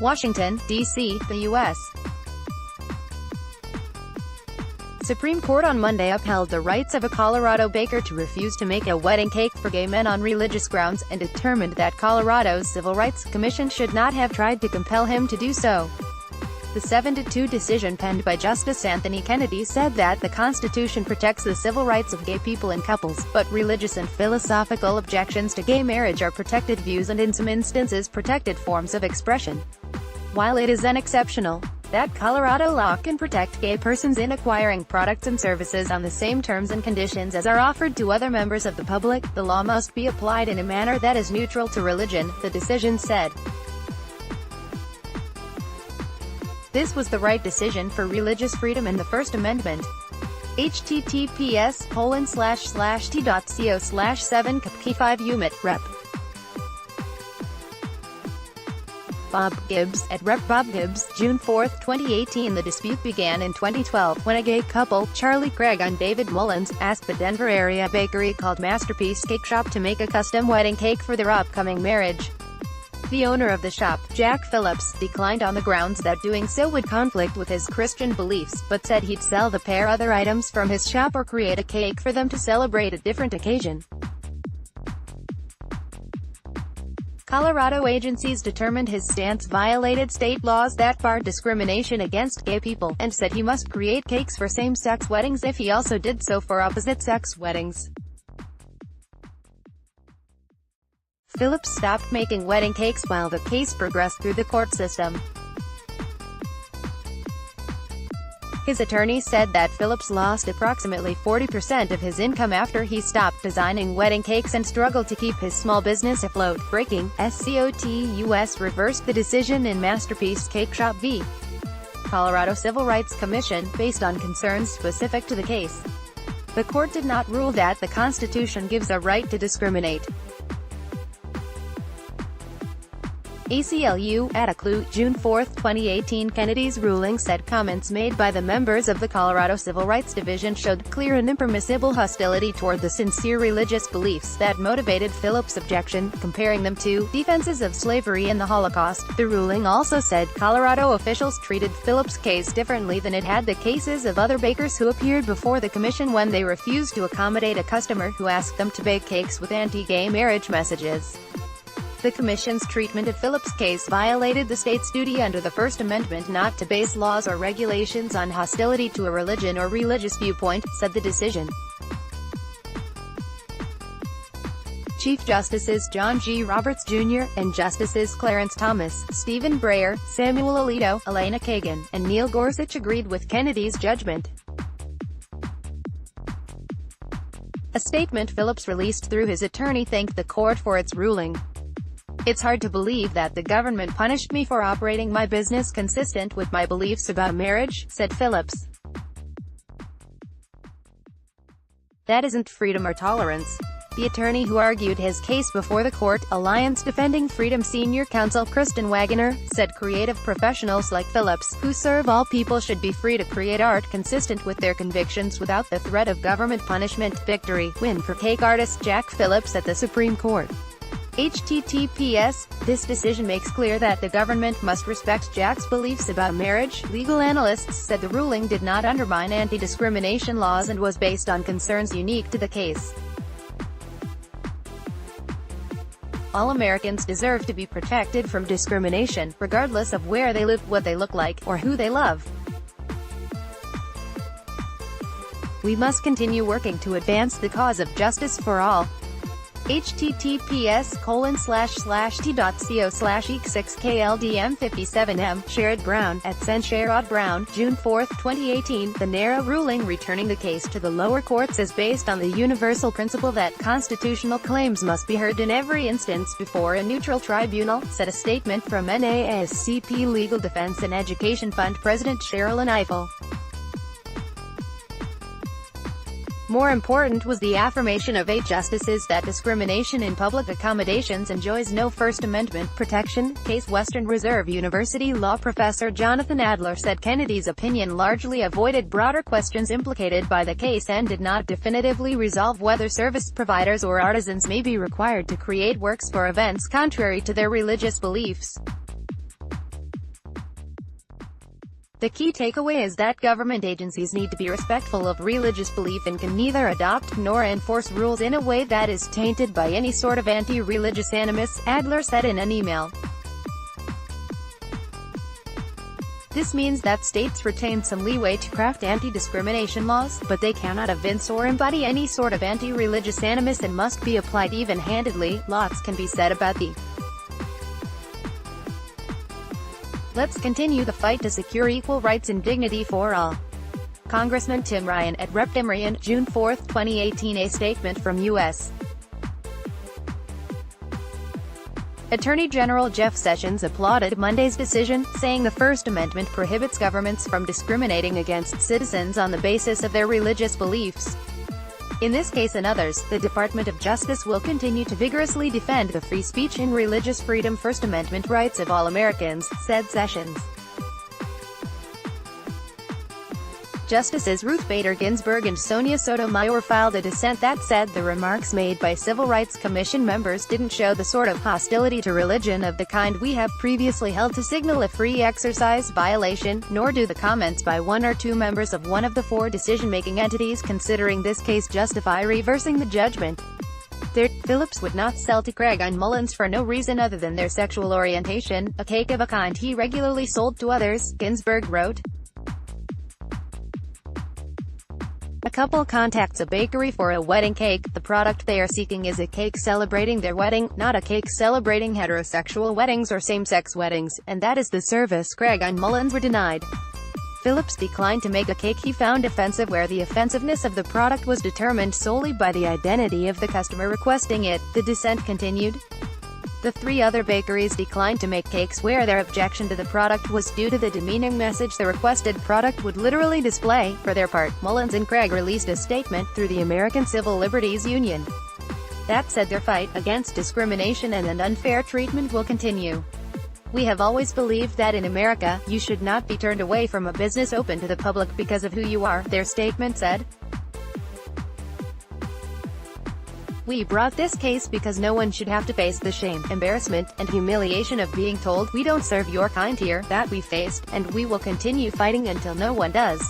Washington, D.C., the U.S. Supreme Court on Monday upheld the rights of a Colorado baker to refuse to make a wedding cake for gay men on religious grounds, and determined that Colorado's Civil Rights Commission should not have tried to compel him to do so. The 7-2 decision penned by Justice Anthony Kennedy said that the Constitution protects the civil rights of gay people and couples, but religious and philosophical objections to gay marriage are protected views and in some instances protected forms of expression. While it is unexceptional that Colorado law can protect gay persons in acquiring products and services on the same terms and conditions as are offered to other members of the public, the law must be applied in a manner that is neutral to religion, the decision said. This was the right decision for religious freedom and the First Amendment. https://t.co/7kp5umit rep. Bob Gibbs, at Rep. Bob Gibbs, June 4, 2018. The dispute began in 2012, when a gay couple, Charlie Craig and David Mullins, asked the Denver area bakery called Masterpiece Cake Shop to make a custom wedding cake for their upcoming marriage. The owner of the shop, Jack Phillips, declined on the grounds that doing so would conflict with his Christian beliefs, but said he'd sell the pair other items from his shop or create a cake for them to celebrate a different occasion. Colorado agencies determined his stance violated state laws that barred discrimination against gay people, and said he must create cakes for same-sex weddings if he also did so for opposite-sex weddings. Phillips stopped making wedding cakes while the case progressed through the court system. His attorney said that Phillips lost approximately 40% of his income after he stopped designing wedding cakes and struggled to keep his small business afloat. Breaking, SCOTUS reversed the decision in Masterpiece Cake Shop v. Colorado Civil Rights Commission, based on concerns specific to the case. The court did not rule that the Constitution gives a right to discriminate. ACLU, at a clue, June 4, 2018. Kennedy's ruling said comments made by the members of the Colorado Civil Rights Division showed clear and impermissible hostility toward the sincere religious beliefs that motivated Phillips' objection, comparing them to defenses of slavery and the Holocaust. The ruling also said Colorado officials treated Phillips' case differently than it had the cases of other bakers who appeared before the commission when they refused to accommodate a customer who asked them to bake cakes with anti-gay marriage messages. The Commission's treatment of Phillips' case violated the state's duty under the First Amendment not to base laws or regulations on hostility to a religion or religious viewpoint, said the decision. Chief Justices John G. Roberts, Jr., and Justices Clarence Thomas, Stephen Breyer, Samuel Alito, Elena Kagan, and Neil Gorsuch agreed with Kennedy's judgment. A statement Phillips released through his attorney thanked the court for its ruling. "It's hard to believe that the government punished me for operating my business consistent with my beliefs about marriage," said Phillips. "That isn't freedom or tolerance." The attorney who argued his case before the court, Alliance Defending Freedom Senior Counsel Kristen Wagoner, said creative professionals like Phillips, who serve all people, should be free to create art consistent with their convictions without the threat of government punishment. Victory, win for cake artist Jack Phillips at the Supreme Court. https: This decision makes clear that the government must respect Jack's beliefs about marriage. Legal analysts said the ruling did not undermine anti-discrimination laws and was based on concerns unique to the case. All Americans deserve to be protected from discrimination, regardless of where they live, what they look like, or who they love. We must continue working to advance the cause of justice for all. https://t.co/e6kldm57m. Sherrod Brown, at Sherrod Brown, June 4, 2018. The narrow ruling returning the case to the lower courts is based on the universal principle that constitutional claims must be heard in every instance before a neutral tribunal, said a statement from NASCP Legal Defense and Education Fund President Sherilyn Ifill. More important was the affirmation of 8 justices that discrimination in public accommodations enjoys no First Amendment protection. Case Western Reserve University law professor Jonathan Adler said Kennedy's opinion largely avoided broader questions implicated by the case and did not definitively resolve whether service providers or artisans may be required to create works for events contrary to their religious beliefs. The key takeaway is that government agencies need to be respectful of religious belief and can neither adopt nor enforce rules in a way that is tainted by any sort of anti-religious animus, Adler said in an email. This means that states retain some leeway to craft anti-discrimination laws, but they cannot evince or embody any sort of anti-religious animus and must be applied even-handedly. Lots can be said about the "Let's continue the fight to secure equal rights and dignity for all." Congressman Tim Ryan at Rep. Ryan, June 4, 2018. A statement from U.S. Attorney General Jeff Sessions applauded Monday's decision, saying the First Amendment prohibits governments from discriminating against citizens on the basis of their religious beliefs. In this case and others, the Department of Justice will continue to vigorously defend the free speech and religious freedom First Amendment rights of all Americans, said Sessions. Justices Ruth Bader Ginsburg and Sonia Sotomayor filed a dissent that said the remarks made by Civil Rights Commission members didn't show the sort of hostility to religion of the kind we have previously held to signal a free exercise violation, nor do the comments by one or two members of one of the four decision-making entities considering this case justify reversing the judgment. Phillips would not sell to Craig and Mullins for no reason other than their sexual orientation, a cake of a kind he regularly sold to others, Ginsburg wrote. A couple contacts a bakery for a wedding cake. The product they are seeking is a cake celebrating their wedding, not a cake celebrating heterosexual weddings or same-sex weddings, and that is the service Craig and Mullins were denied. Phillips declined to make a cake he found offensive where the offensiveness of the product was determined solely by the identity of the customer requesting it, the dissent continued. The three other bakeries declined to make cakes where their objection to the product was due to the demeaning message the requested product would literally display. For their part, Mullins and Craig released a statement through the American Civil Liberties Union that said their fight against discrimination and unfair treatment will continue. "We have always believed that in America, you should not be turned away from a business open to the public because of who you are," their statement said. "We brought this case because no one should have to face the shame, embarrassment, and humiliation of being told, 'We don't serve your kind here,' that we faced, and we will continue fighting until no one does."